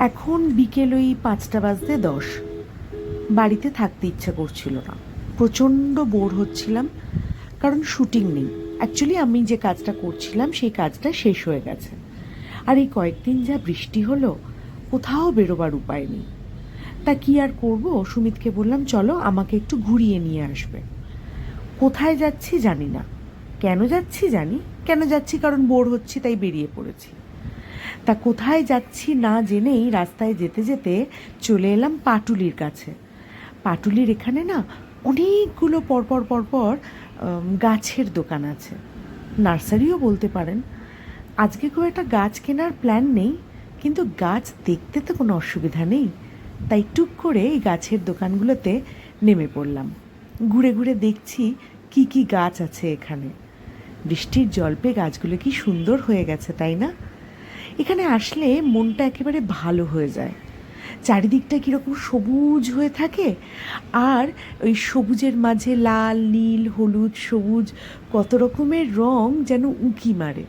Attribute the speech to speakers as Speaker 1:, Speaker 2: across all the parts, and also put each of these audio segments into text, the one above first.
Speaker 1: এখন বিকেল ওই 5:10 বাড়িতে থাকতে ইচ্ছা করছিল না, প্রচণ্ড বোর হচ্ছিলাম, কারণ শুটিং নেই। অ্যাকচুয়ালি আমি যে কাজটা করছিলাম সেই কাজটা শেষ হয়ে গেছে, আর এই কয়েকদিন যা বৃষ্টি হলো, কোথাও বেরোবার উপায় নেই। তা কি আর করব, সুমিতকে বললাম চলো আমাকে একটু ঘুরিয়ে নিয়ে আসবে। কোথায় যাচ্ছি জানি না, কেন যাচ্ছি জানি, কেন যাচ্ছি কারণ বোর হচ্ছি তাই বেরিয়ে পড়েছি। তা কোথায় যাচ্ছি না জেনেই রাস্তায় যেতে যেতে চলে এলাম পাটুলির কাছে। পাটুলির এখানে না অনেকগুলো পরপর পরপর গাছের দোকান আছে, নার্সারিও বলতে পারেন। আজকে খুব একটা গাছ কেনার প্ল্যান নেই, কিন্তু গাছ দেখতে তো কোনো অসুবিধা নেই, তাই টুক করে এই গাছের দোকানগুলোতে নেমে পড়লাম। ঘুরে ঘুরে দেখছি কি কি গাছ আছে এখানে। বৃষ্টির জল পেয়ে গাছগুলো কি সুন্দর হয়ে গেছে, তাই না? এখানে আসলে মনটা একেবারে ভালো হয়ে যায়। চারিদিকটা কীরকম সবুজ হয়ে থাকে, আর ওই সবুজের মাঝে লাল, নীল, হলুদ, সবুজ কত রকমের রং যেন উঁকি মারে।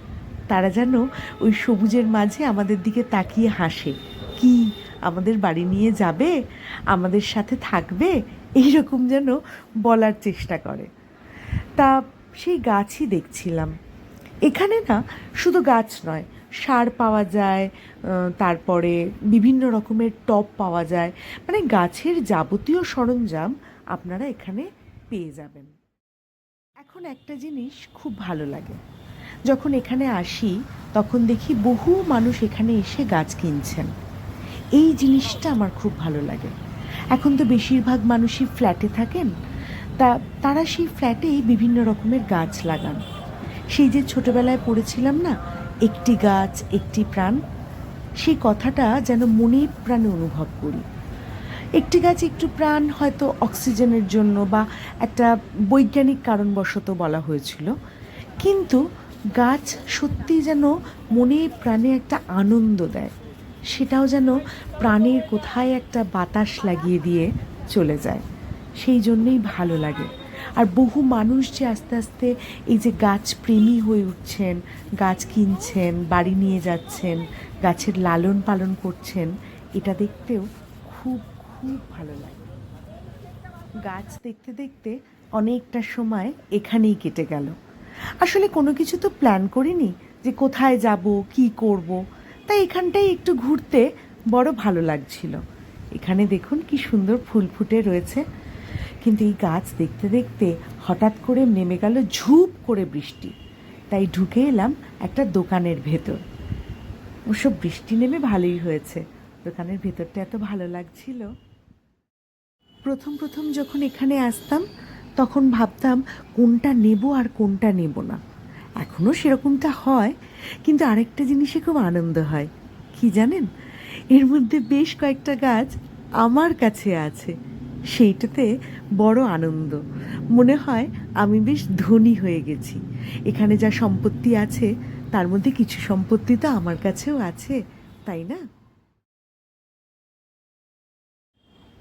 Speaker 1: তারা যেন ওই সবুজের মাঝে আমাদের দিকে তাকিয়ে হাসে, কি আমাদের বাড়ি নিয়ে যাবে, আমাদের সাথে থাকবে, এইরকম যেন বলার চেষ্টা করে। তা সেই গাছই দেখছিলাম। এখানে না শুধু গাছ নয়, সার পাওয়া যায়, তারপরে বিভিন্ন রকমের টব পাওয়া যায়, মানে গাছের যাবতীয় সরঞ্জাম আপনারা এখানে পেয়ে যাবেন। এখন একটা জিনিস খুব ভালো লাগে, যখন এখানে আসি তখন দেখি বহু মানুষ এখানে এসে গাছ কিনছেন। এই জিনিসটা আমার খুব ভালো লাগে। এখন তো বেশিরভাগ মানুষই ফ্ল্যাটে থাকেন, তারা সেই ফ্ল্যাটেই বিভিন্ন রকমের গাছ লাগান। সেই যে ছোটবেলায় পড়েছিলাম না, একটি গাছ একটি প্রাণ, সেই কথাটা যেন মনে প্রাণে অনুভব করি। একটি গাছ একটু প্রাণ হয়তো অক্সিজেনের জন্য বা একটা বৈজ্ঞানিক কারণবশত বলা হয়েছিল, কিন্তু গাছ সত্যি যেন মনে প্রাণে একটা আনন্দ দেয়, সেটাও যেন প্রাণের কোথায় একটা বাতাস লাগিয়ে দিয়ে চলে যায়। সেই জন্যেই ভালো লাগে। আর বহু মানুষ যে আস্তে আস্তে এই যে গাছ প্রেমী হয়ে উঠছেন, গাছ কিনছেন, বাড়ি নিয়ে যাচ্ছেন, গাছের লালন পালন করছেন, এটা দেখতেও খুব খুব ভালো লাগে। গাছ দেখতে দেখতে অনেকটা সময় এখানেই কেটে গেল। আসলে কোনো কিছু তো প্ল্যান করিনি যে কোথায় যাব, কি করব, তাই এখানটাই একটু ঘুরতে বড় ভালো লাগছিল। এখানে দেখুন কি সুন্দর ফুল ফুটে রয়েছে, কিন্তু এই গাছ দেখতে দেখতে হঠাৎ করে নেমে গেল ঝুপ করে বৃষ্টি, তাই ঢুকে এলাম একটা দোকানের ভেতর। ওসব বৃষ্টি নেমে ভালোই হয়েছে, দোকানের ভেতরটা এত ভালো লাগছিল। প্রথম প্রথম যখন এখানে আসতাম তখন ভাবতাম কোনটা নেব আর কোনটা নেব না। এখনও সেরকমটা হয়, কিন্তু আরেকটা জিনিসে খুব আনন্দ হয়, কি জানেন? এর মধ্যে বেশ কয়েকটা গাছ আমার কাছে আছে, সেইটাতে বড় আনন্দ। মনে হয় আমি বেশ ধনী হয়ে গেছি। এখানে যা সম্পত্তি আছে তার মধ্যে কিছু সম্পত্তি তো আমার কাছেও আছে, তাই না?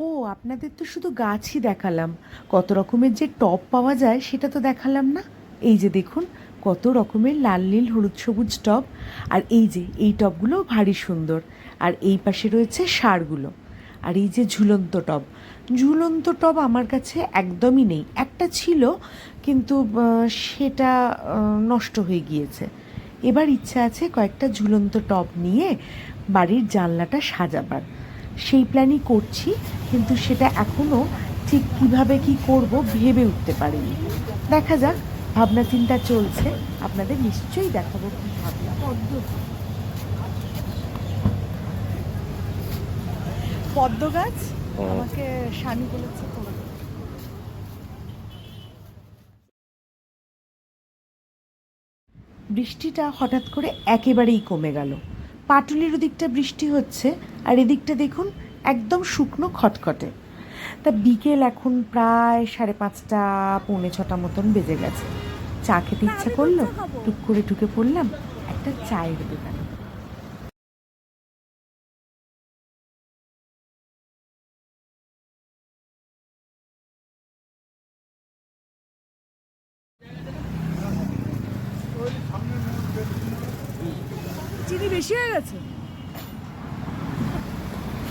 Speaker 1: ও, আপনাদের তো শুধু গাছই দেখালাম, কত রকমের যে টব পাওয়া যায় সেটা তো দেখালাম না। এই যে দেখুন কত রকমের লাল নীল হলুদ সবুজ টব, আর এই যে এই টবগুলো ভারী সুন্দর, আর এই পাশে রয়েছে সারগুলো। আর এই যে ঝুলন্ত টব, ঝুলন্ত টব আমার কাছে একদমই নেই, একটা ছিল কিন্তু সেটা নষ্ট হয়ে গিয়েছে। এবার ইচ্ছা আছে কয়েকটা ঝুলন্ত টব নিয়ে বাড়ির জানলাটা সাজাবার, সেই প্ল্যানই করছি, কিন্তু সেটা এখনও ঠিক কিভাবে কি করব ভেবে উঠতে পারিনি। দেখা যাক, ভাবনা চিন্তা চলছে, আপনাদের নিশ্চয়ই দেখাবো কি ভাবনা। পদ্ম গাছ আমাকে শানি বলেছে তো। বৃষ্টিটা হঠাৎ করে একেবারেই কমে গেল। পাটুলির ওদিকটা বৃষ্টি হচ্ছে, আর এদিকটা দেখুন একদম শুকনো খটখটে। তা বিকেল এখন প্রায় 5:30 পৌনে 6টা মতন বেজে গেছে। চা খেতে ইচ্ছা করলো, টুক করে ঢুকে পড়লাম একটা চায়ের দোকানে। চিনি বেশি হয়ে গেছে।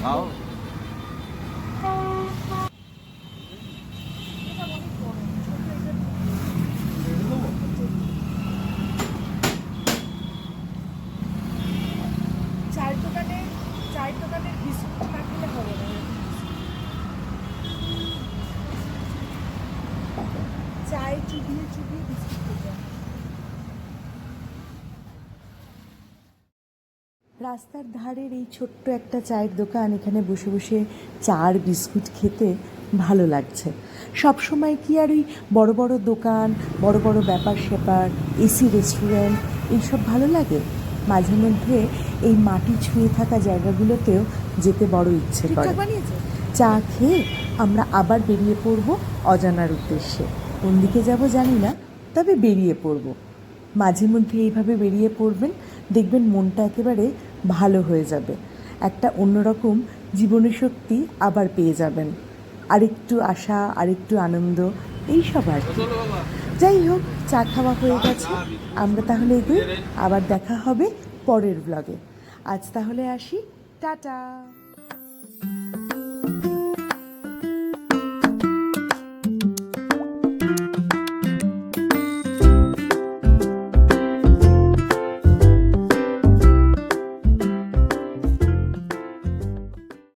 Speaker 2: খাও।
Speaker 1: চায়ের দোকানের বিস্কুট না খেলে হবে না। চায় চুবিয়ে চুবিয়ে বিস্কুট খেতে। রাস্তার ধারের এই ছোট্ট একটা চায়ের দোকান, এখানে বসে বসে চা আর বিস্কুট খেতে ভালো লাগছে। সবসময় কি আর ওই বড় বড় দোকান, বড় বড় ব্যাপার স্যাপার, এসি রেস্টুরেন্ট এইসব ভালো লাগে? মাঝে মধ্যে এই মাটি ছুঁয়ে থাকা জায়গাগুলোতেও যেতে বড় ইচ্ছে করে। চা খেয়ে আমরা আবার বেরিয়ে পড়ব অজানার উদ্দেশ্যে। কোন দিকে যাব জানি না, তবে বেরিয়ে পড়ব। মাঝে মধ্যে এইভাবে বেরিয়ে পড়বেন, দেখবেন মনটা একেবারে ভালো হয়ে যাবে। একটা অন্যরকম জীবনী শক্তি আবার পেয়ে যাবেন। আরেকটু আশা, আরেকটু আনন্দ, এইসব আর কি। যাই হোক, চা খাওয়া হয়ে গেছে, আমরা তাহলে এগোই। আবার দেখা হবে পরের ব্লগে। আজ তাহলে আসি, টাটা।